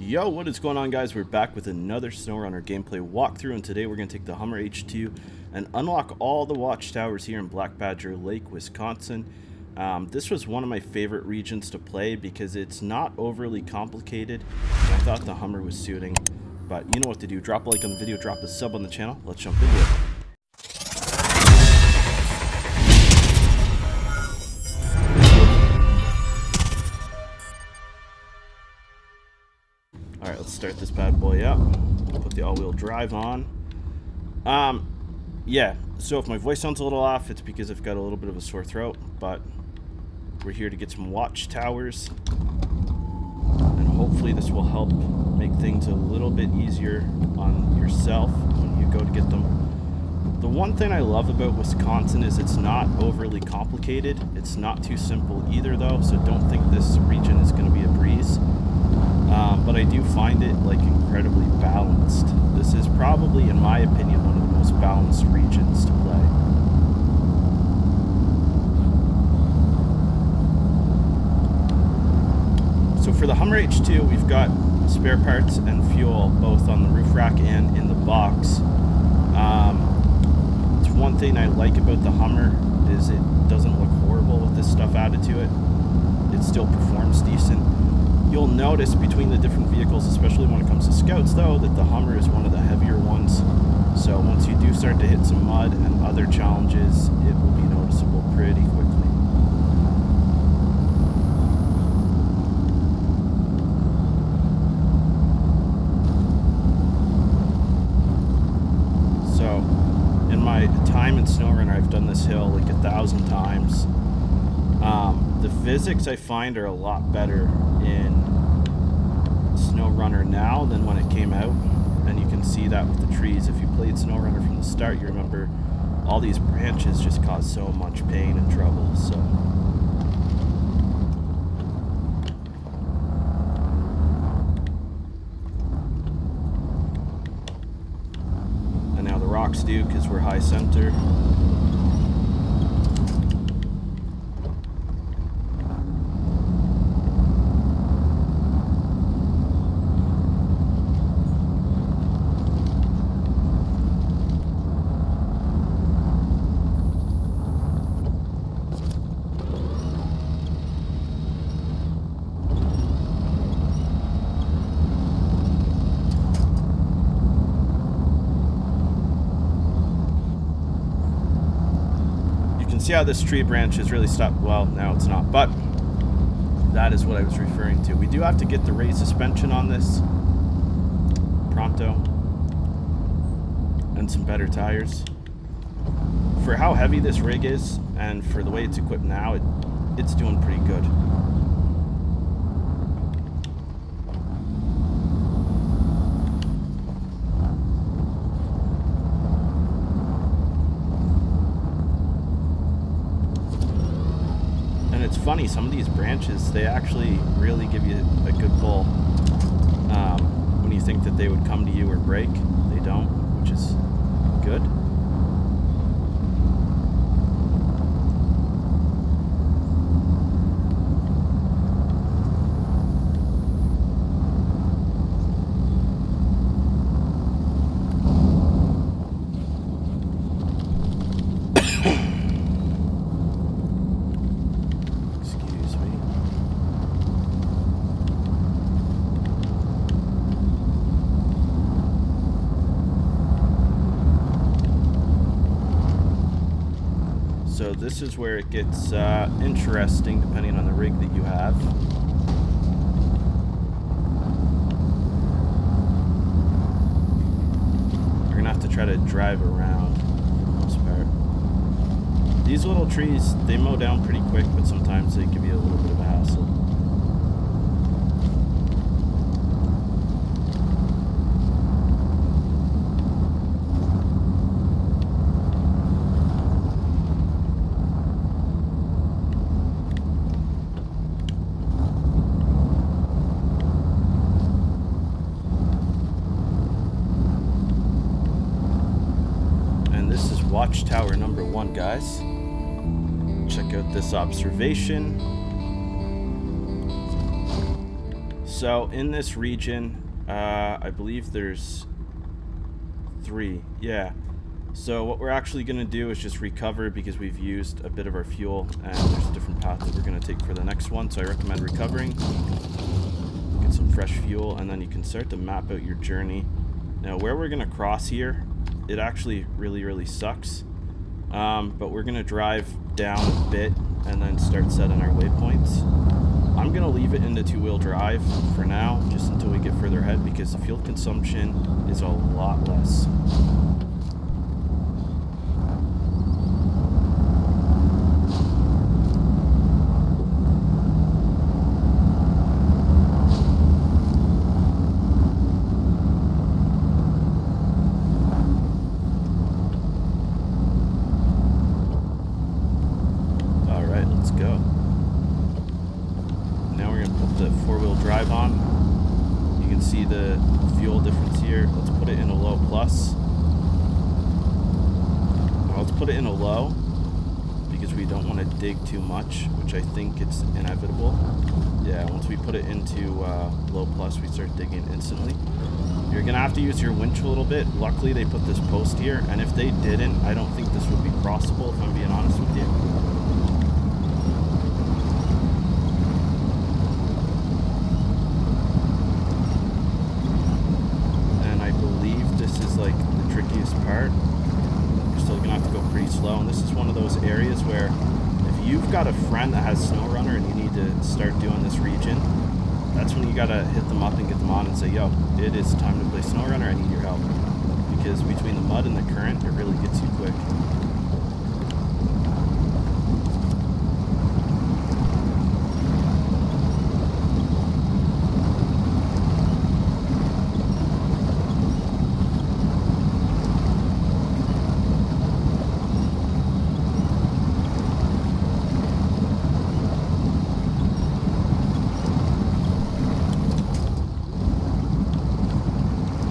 Yo, what is going on, guys? We're back with another SnowRunner gameplay walkthrough, and today we're going to take the Hummer H2 and unlock all the watchtowers here in Black Badger Lake, Wisconsin. This was one of my favorite regions to play because it's not overly complicated. I thought the Hummer was suiting, but you know what to do. Drop a like on the video, drop a sub on the channel. Let's jump into it. Alright, let's start this bad boy up. Put the all-wheel drive on. Yeah, so if my voice sounds a little off, it's because I've got a little bit of a sore throat, but we're here to get some watchtowers, and hopefully this will help make things a little bit easier on yourself when you go to get them. The one thing I love about Wisconsin is it's not overly complicated. It's not too simple either, though, so don't think this region is going to be a breeze. But I do find it like incredibly balanced. This is probably, in my opinion, one of the most balanced regions to play. So for the Hummer H2, we've got spare parts and fuel both on the roof rack and in the box. It's one thing I like about the Hummer is it doesn't look horrible with this stuff added to it. It still performs decent. You'll notice between the different vehicles, especially when it comes to scouts, though, that the Hummer is one of the heavier ones. So once you do start to hit some mud and other challenges, it will be noticeable pretty quickly. So in my time in SnowRunner, I've done this hill like 1,000 times. The physics I find are a lot better in SnowRunner now than when it came out, and you can see that with the trees. If you played SnowRunner from the start, you remember all these branches just cause so much pain and trouble. So and now the rocks do, because we're high center. See how this tree branch is really stopped? Well, now it's not, but that is what I was referring to. We do have to get the raised suspension on this pronto and some better tires. For how heavy this rig is and for the way it's equipped now, it's doing pretty good. It's funny, some of these branches, they actually really give you a good pull. When you think that they would come to you or break, they don't, which is good. So this is where it gets interesting depending on the rig that you have. You're gonna have to try to drive around for the most part. These little trees, they mow down pretty quick, but sometimes they give you a little bit of a hassle. Watchtower number 1, guys. Check out this observation. So in this region, I believe there's 3. Yeah. So what we're actually going to do is just recover because we've used a bit of our fuel, and there's a different path that we're going to take for the next one. So I recommend recovering, get some fresh fuel, and then you can start to map out your journey. Now where we're going to cross here, it actually really sucks. But we're going to drive down a bit and then start setting our waypoints. I'm going to leave it in the 2-wheel drive for now, just until we get further ahead, because the fuel consumption is a lot less. Dig too much, which I think it's inevitable. Yeah, once we put it into low plus, we start digging instantly. You're gonna have to use your winch a little bit. Luckily they put this post here, and if they didn't, I don't think this would be crossable, if I'm being honest with you. And I believe this is like the trickiest part. You're still gonna have to go pretty slow, and this is one of those areas where you've got a friend that has SnowRunner and you need to start doing this region, that's when you gotta hit them up and get them on and say, yo, it is time to play SnowRunner, I need your help. Because between the mud and the current, it really gets you quick.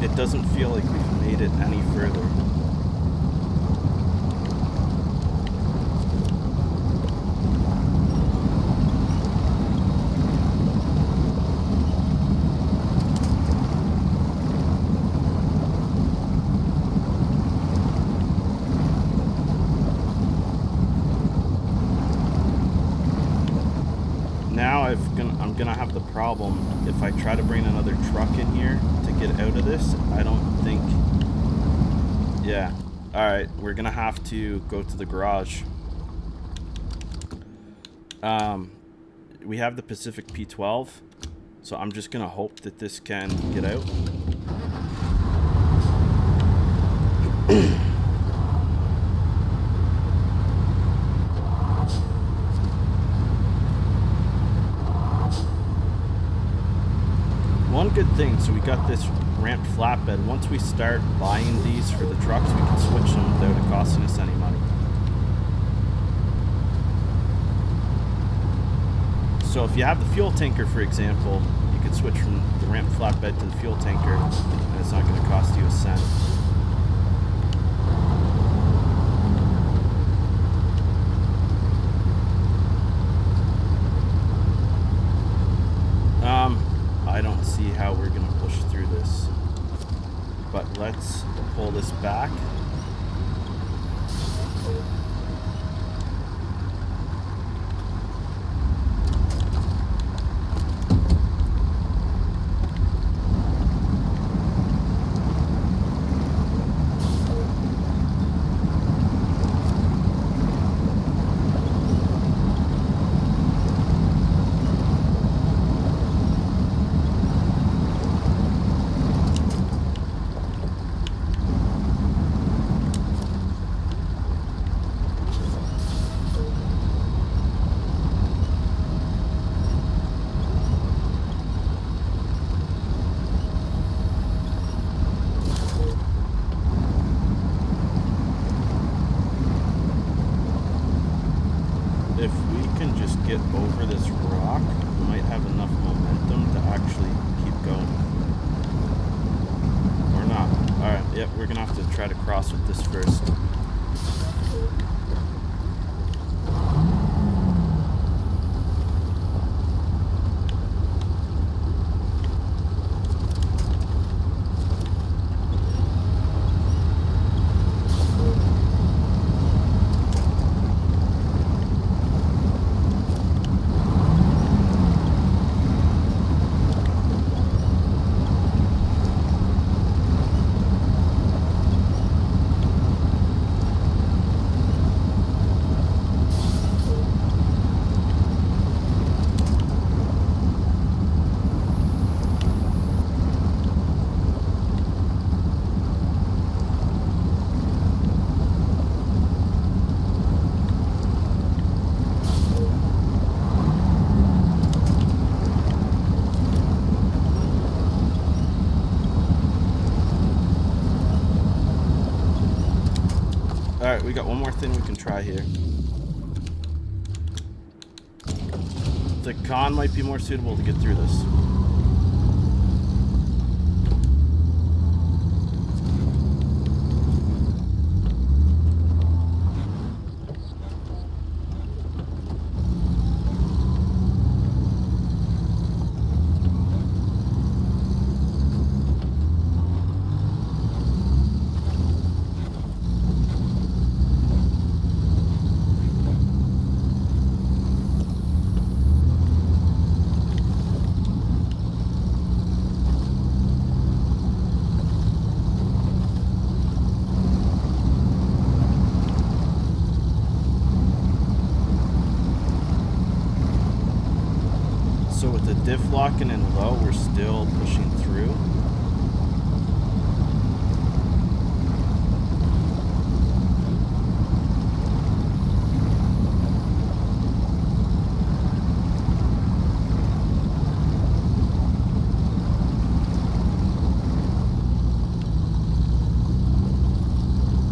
It doesn't feel like we've made it any further. Now I'm gonna have the problem if I try to bring another truck in here to get out of this. I don't think. Yeah. All right, we're gonna have to go to the garage. We have the Pacific P12, so I'm just gonna hope that this can get out. One good thing, so we got this ramped flatbed. Once we start buying these for the trucks, we can switch them without it costing us any money. So if you have the fuel tanker, for example, you could switch from the ramped flatbed to the fuel tanker, and it's not going to cost you a cent. I don't see how we're going to push through this, but let's pull this back. Get over this rock, we might have enough momentum to actually keep going. Or not. Alright, yep, we're gonna have to try to cross with this first. we got one more thing we can try here. The con might be more suitable to get through this. So with the diff locking in low, we're still pushing through.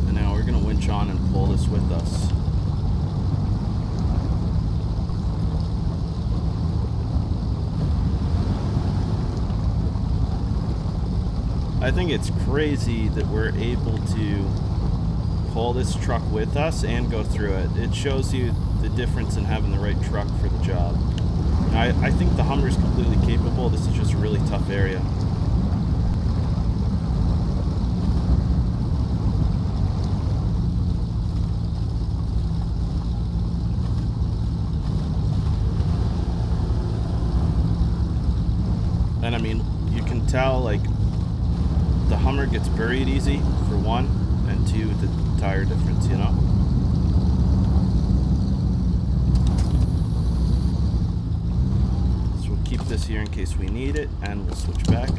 And now we're going to winch on and pull this with us. I think it's crazy that we're able to pull this truck with us and go through it. It shows you the difference in having the right truck for the job. Now, I think the Hummer is completely capable. This is just a really tough area. And I mean, you can tell, like, the Hummer gets buried easy, for one, and two, the tire difference, you know? So we'll keep this here in case we need it, and we'll switch back.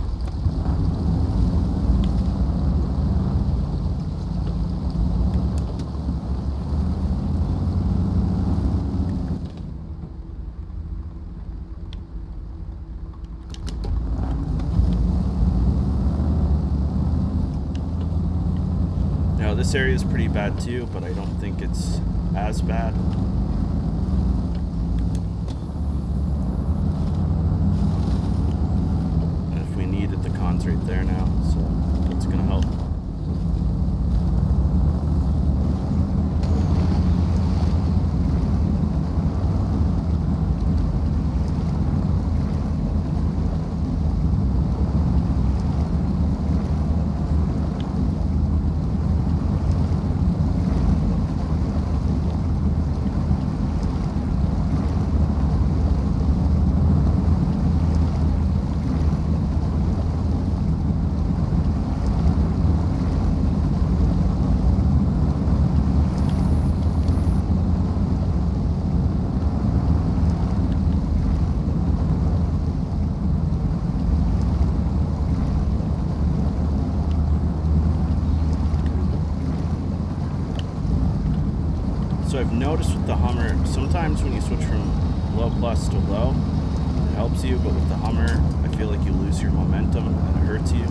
This area is pretty bad too, but I don't think it's as bad. And if we need it, the con's right there now, so that's gonna help. So I've noticed with the Hummer, sometimes when you switch from low plus to low, it helps you, but with the Hummer, I feel like you lose your momentum and it hurts you.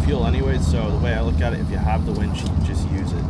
Fuel anyway, so the way I look at it, if you have the winch, you can just use it.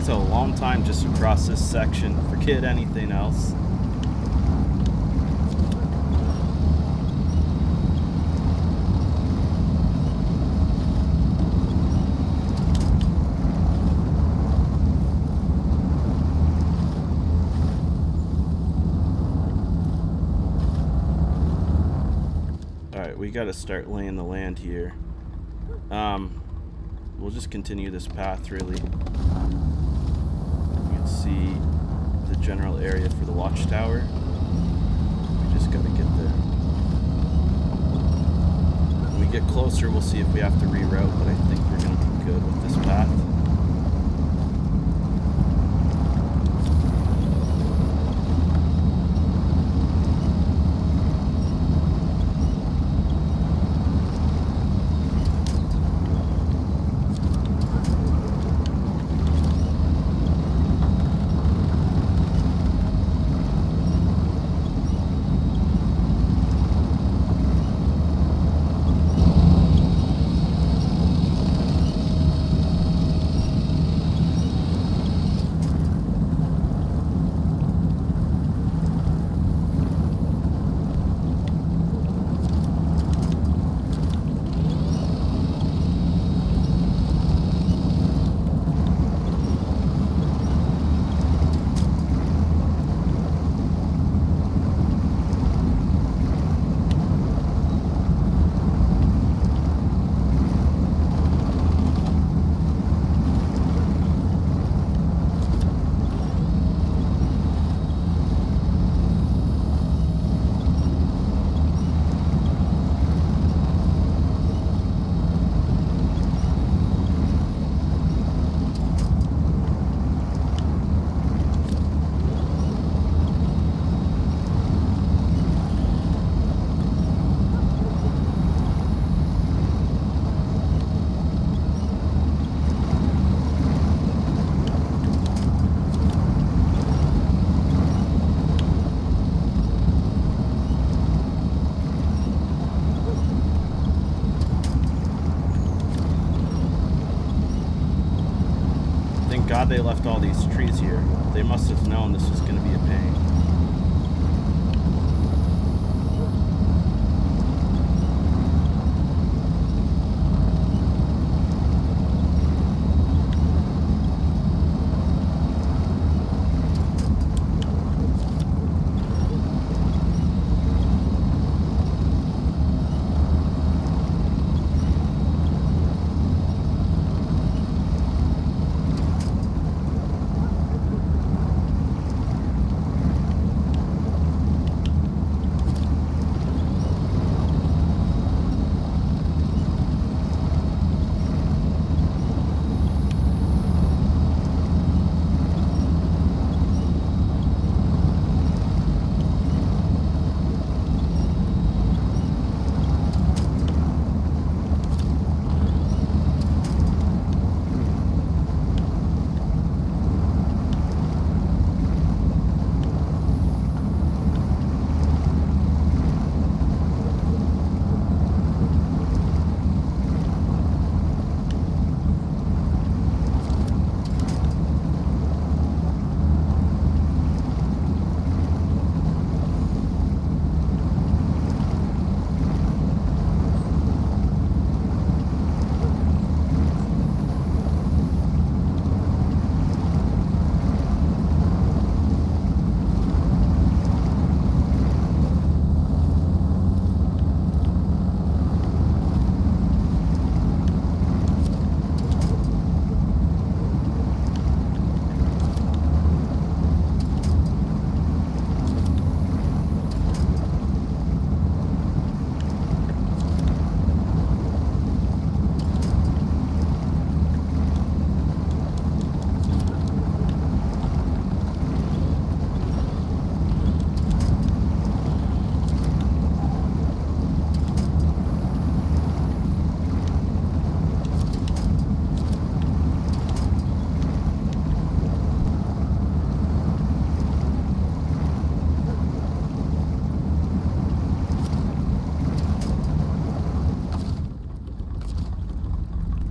takes a long time just to cross this section. Forget anything else. Alright, we gotta start laying the land here. We'll just continue this path, really. You can see the general area for the watchtower. We just gotta get there. When we get closer, we'll see if we have to reroute, but I think we're gonna be good with this path. Thank God they left all these trees here. They must have known this was going to be a pain.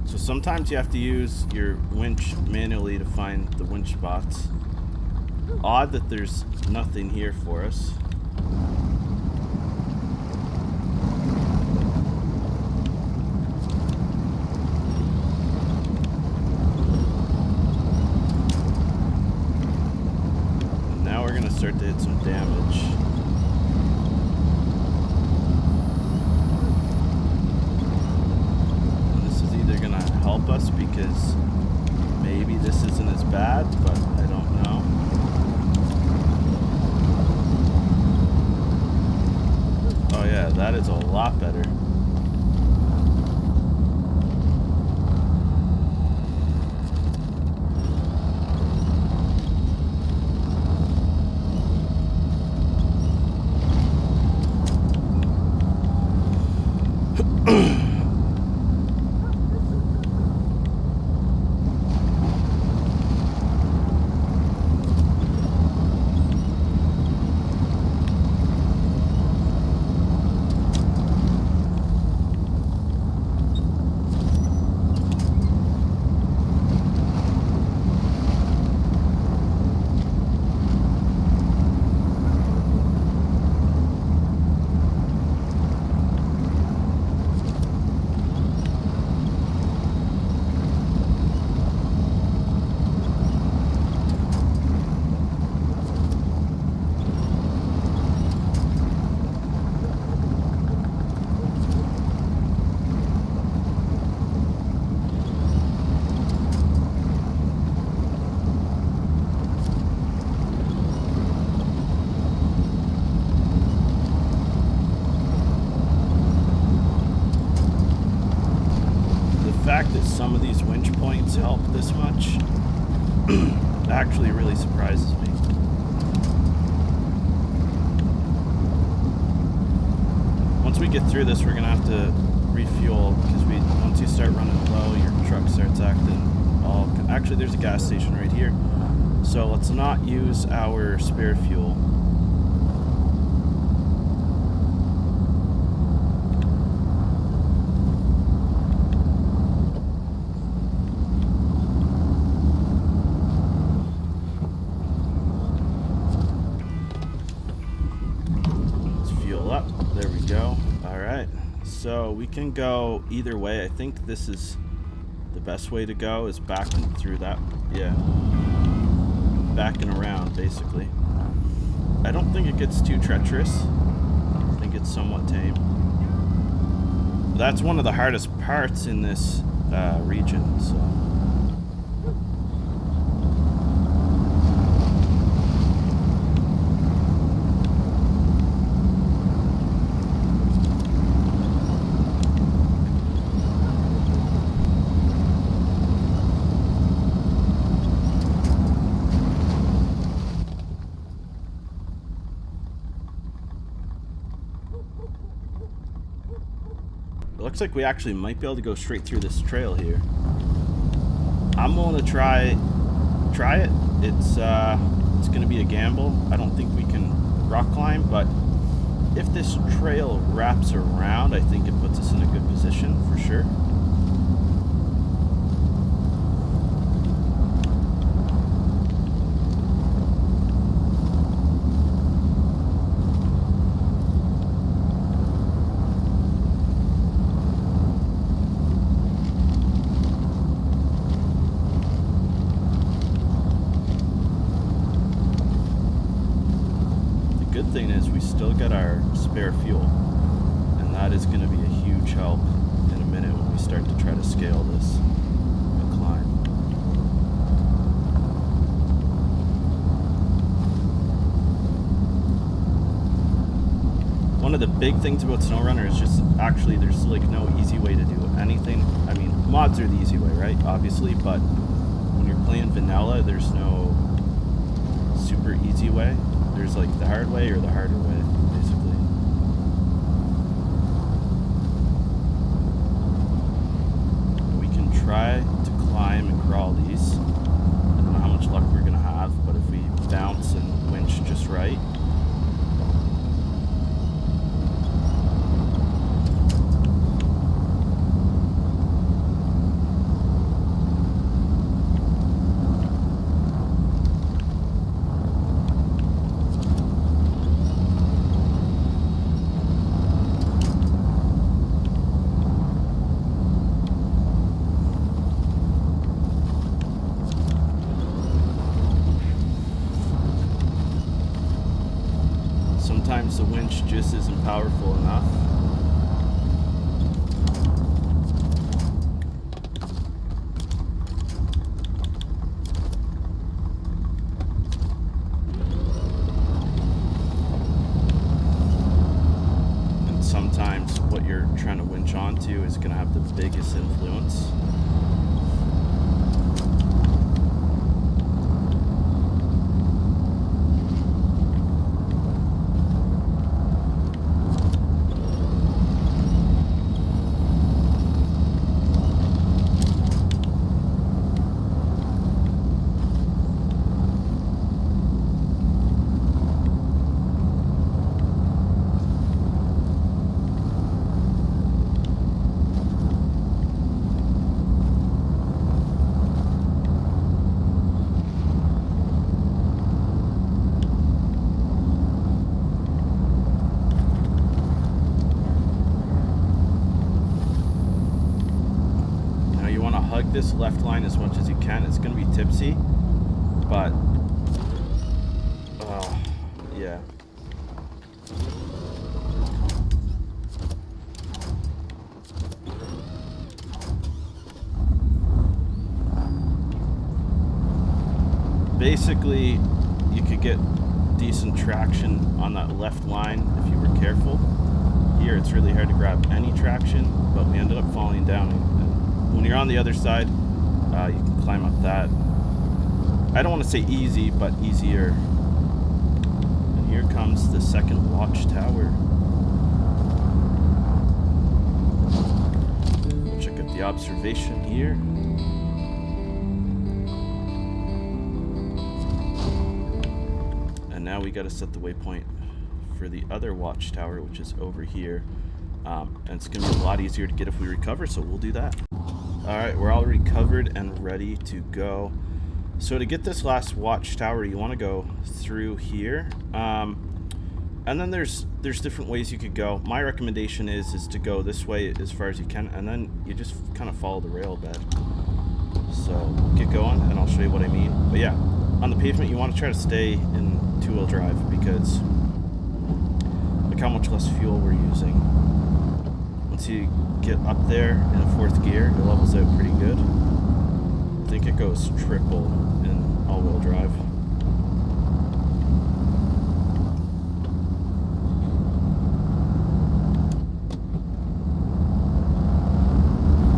So sometimes you have to use your winch manually to find the winch spots. Odd that there's nothing here for us. And now we're gonna start to hit some damage. Help us because maybe this isn't as bad, but I don't know. Oh yeah, that is a lot better. The fact that some of these winch points help this much actually really surprises me. Once we get through this, we're gonna have to refuel because once you start running low, your truck starts acting all. Actually, there's a gas station right here, so let's not use our spare fuel. So we can go either way. I think this is the best way to go, is back and through that. Yeah. Back and around, basically. I don't think it gets too treacherous. I think it's somewhat tame. That's one of the hardest parts in this region, so. Looks like we actually might be able to go straight through this trail here. I'm willing to try it. It's gonna be a gamble. I don't think we can rock climb, but if this trail wraps around, I think it puts us in a good position for sure. Good thing is we still got our spare fuel, and that is going to be a huge help in a minute when we start to try to scale this climb. One of the big things about SnowRunner is just actually there's like no easy way to do anything. I mean, mods are the easy way, right? Obviously, but when you're playing vanilla, there's no super easy way. There's like the hard way or the harder way, basically. We can try to climb and crawl these. I don't know how much luck we're gonna have, but if we bounce and winch just right. Sometimes the winch just isn't powerful enough. And sometimes what you're trying to winch onto is going to have the biggest influence. This left line as much as you can. It's going to be tipsy, but yeah. Basically, you could get decent traction on that left line if you were careful. Here, it's really hard to grab any traction, but we ended up falling down. When you're on the other side, you can climb up that. I don't want to say easy, but easier. And here comes the second watchtower. We'll check out the observation here. And now we got to set the waypoint for the other watchtower, which is over here. And it's going to be a lot easier to get if we recover, so we'll do that. Alright, we're all recovered and ready to go. So to get this last watchtower, you want to go through here. And then there's different ways you could go. My recommendation is to go this way as far as you can, and then you just kind of follow the rail bed. So get going, and I'll show you what I mean. But yeah, on the pavement, you want to try to stay in two-wheel drive, because look how much less fuel we're using. Once you get up there in the fourth gear, it levels out pretty good. I think it goes triple in all-wheel drive.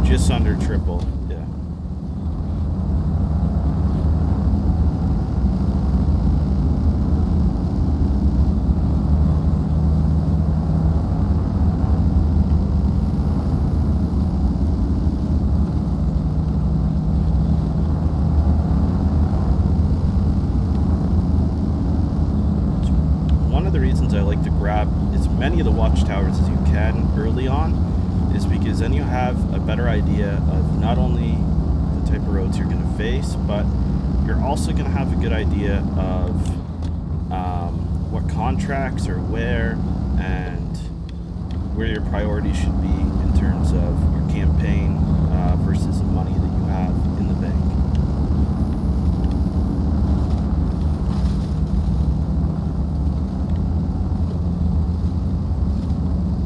Just under triple, yeah. Many of the watchtowers as you can early on, is because then you have a better idea of not only the type of roads you're going to face, but you're also going to have a good idea of what contracts are where and where your priorities should be in terms of your campaign versus the money that you have in the bank.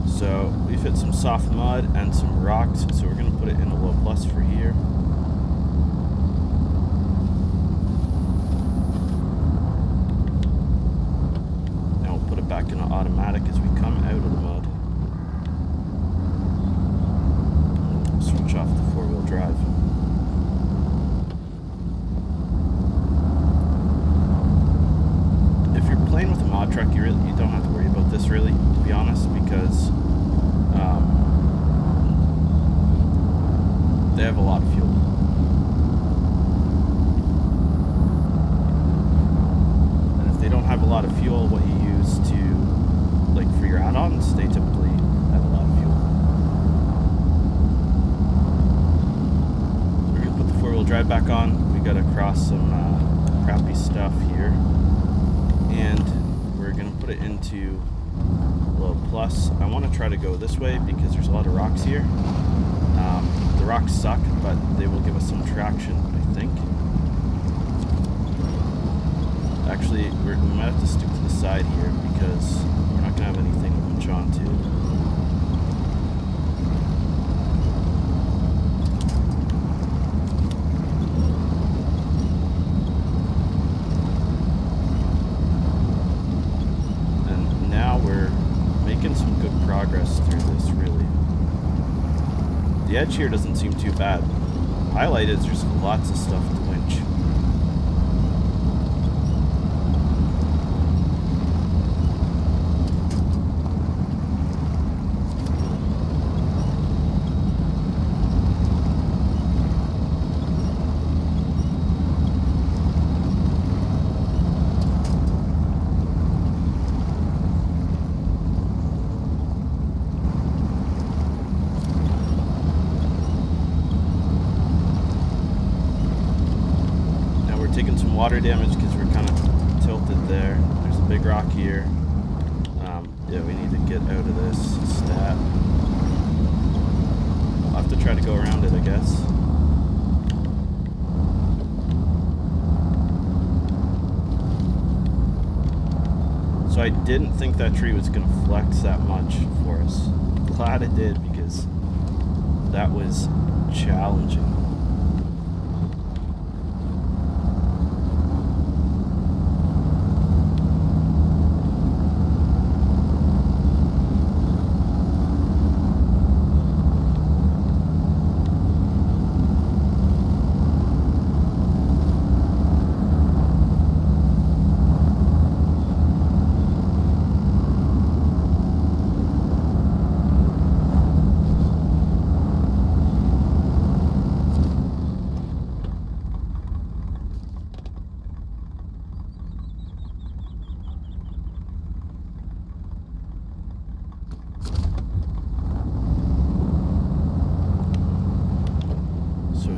So we've hit some soft mud and some rocks, so we're going to put it in a low plus for here. Now we'll put it back in automatic as we come out of the mud. We'll switch off the four-wheel drive. If you're playing with a mod truck, you don't have to worry about this really, to be honest, because they have a lot of fuel. And if they don't have a lot of fuel, what you use to, like for your add-ons, they typically have a lot of fuel. We're going to put the four-wheel drive back on. We got to cross some crappy stuff here. And we're going to put it into low plus. I want to try to go this way because there's a lot of rocks here. The rocks suck, but they will give us some traction, I think. Actually, we might have to stick to the side here because we're not going have anything to punch onto. And now we're making some good progress through this, really. The edge here doesn't seem too bad. Highlight is there's lots of stuff to winch. Taking some water damage because we're kind of tilted there. There's a big rock here. Yeah, we need to get out of this stat. I'll have to try to go around it, I guess. So I didn't think that tree was going to flex that much for us. Glad it did, because that was challenging.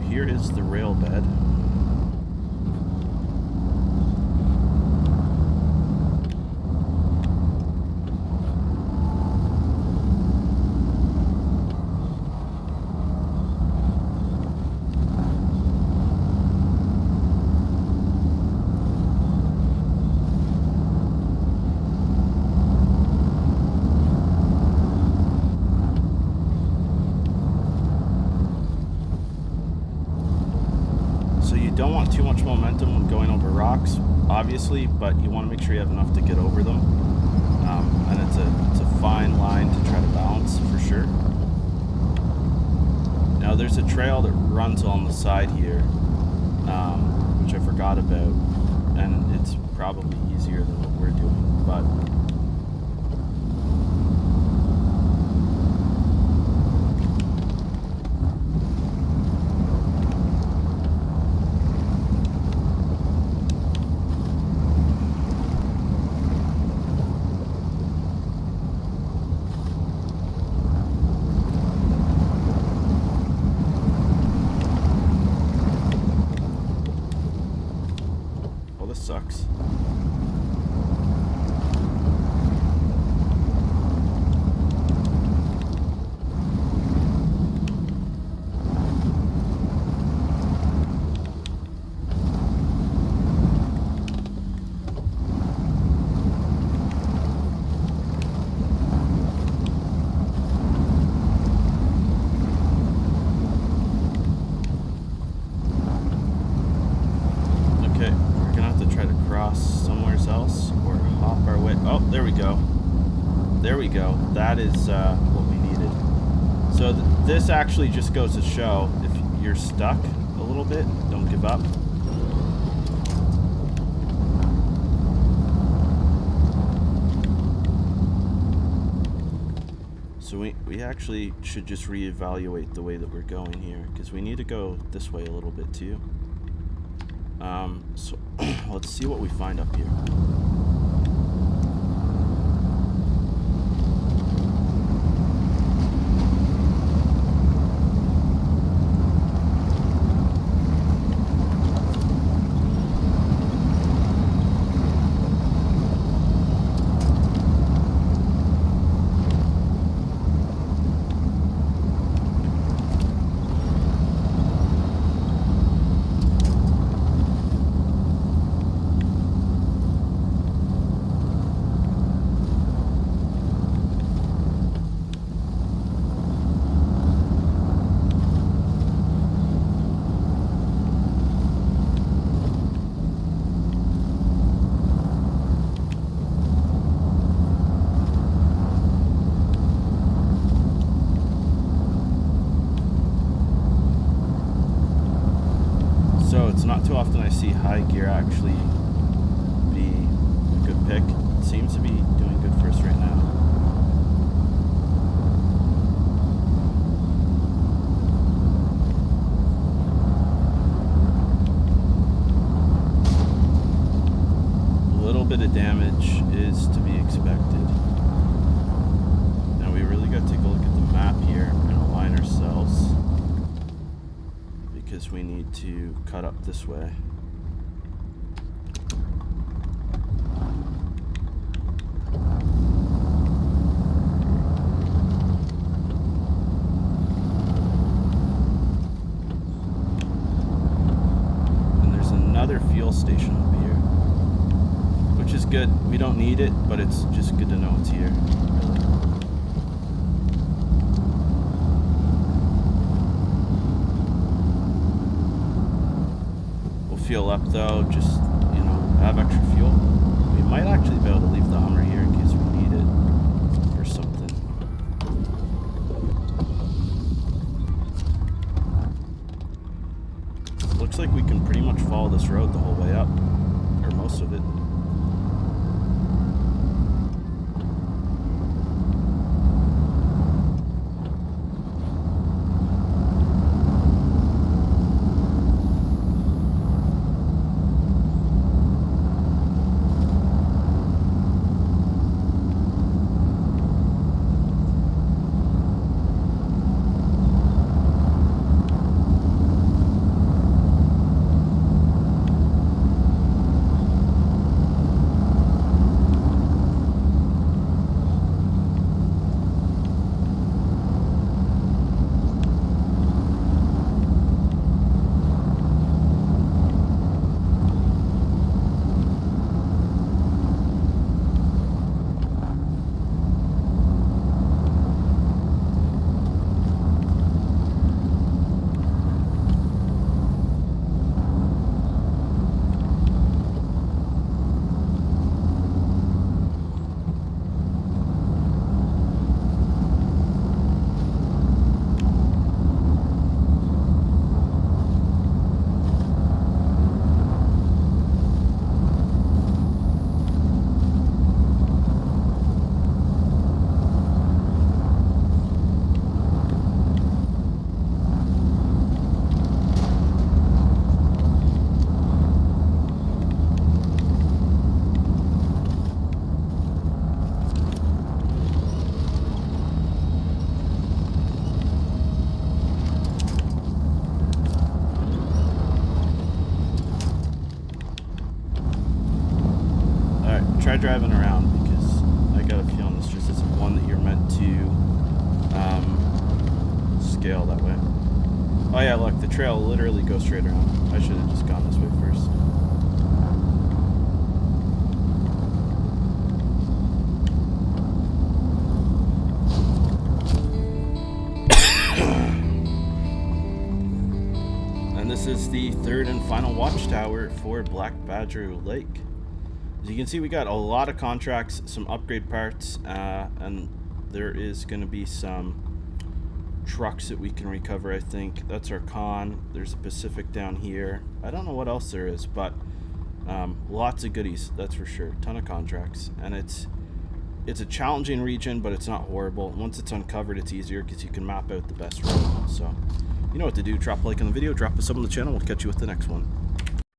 Here is the rail bed. Don't want too much momentum when going over rocks, obviously, but you want to make sure you have enough to get over them. And it's a fine line to try to balance, for sure. Now there's a trail that runs along the side here, which I forgot about, and it's probably easier than what we're doing, but sucks. Somewhere else or hop our way. Oh, there we go. There we go. That is what we needed. So this actually just goes to show, if you're stuck a little bit, don't give up. So we actually should just reevaluate the way that we're going here, because we need to go this way a little bit too. So let's see what we find up here. It's not too often I see high gear actually be a good pick. It seems to be doing good for us right now. A little bit of damage is to be expected. Now we really got to take a look at the map here and align ourselves, because we need to cut up this way. And there's another fuel station up here, which is good. We don't need it, but it's just good to know it's here. Fuel up though, just, you know, have extra fuel. We might actually be able to leave the Hummer here in case we need it for something. It looks like we can pretty much follow this road the whole way up, or most of it. Try driving around, because I got a feeling this just isn't one that you're meant to scale that way. Oh yeah, look, the trail literally goes straight around. I should have just gone this way first. And this is the third and final watchtower for Black Badger Lake. As you can see, we got a lot of contracts, some upgrade parts, and there is going to be some trucks that we can recover, I think. That's our con. There's a Pacific down here. I don't know what else there is, but lots of goodies, that's for sure. Ton of contracts. And it's a challenging region, but it's not horrible. Once it's uncovered, it's easier because you can map out the best road. So, you know what to do. Drop a like on the video, drop a sub on the channel. We'll catch you with the next one.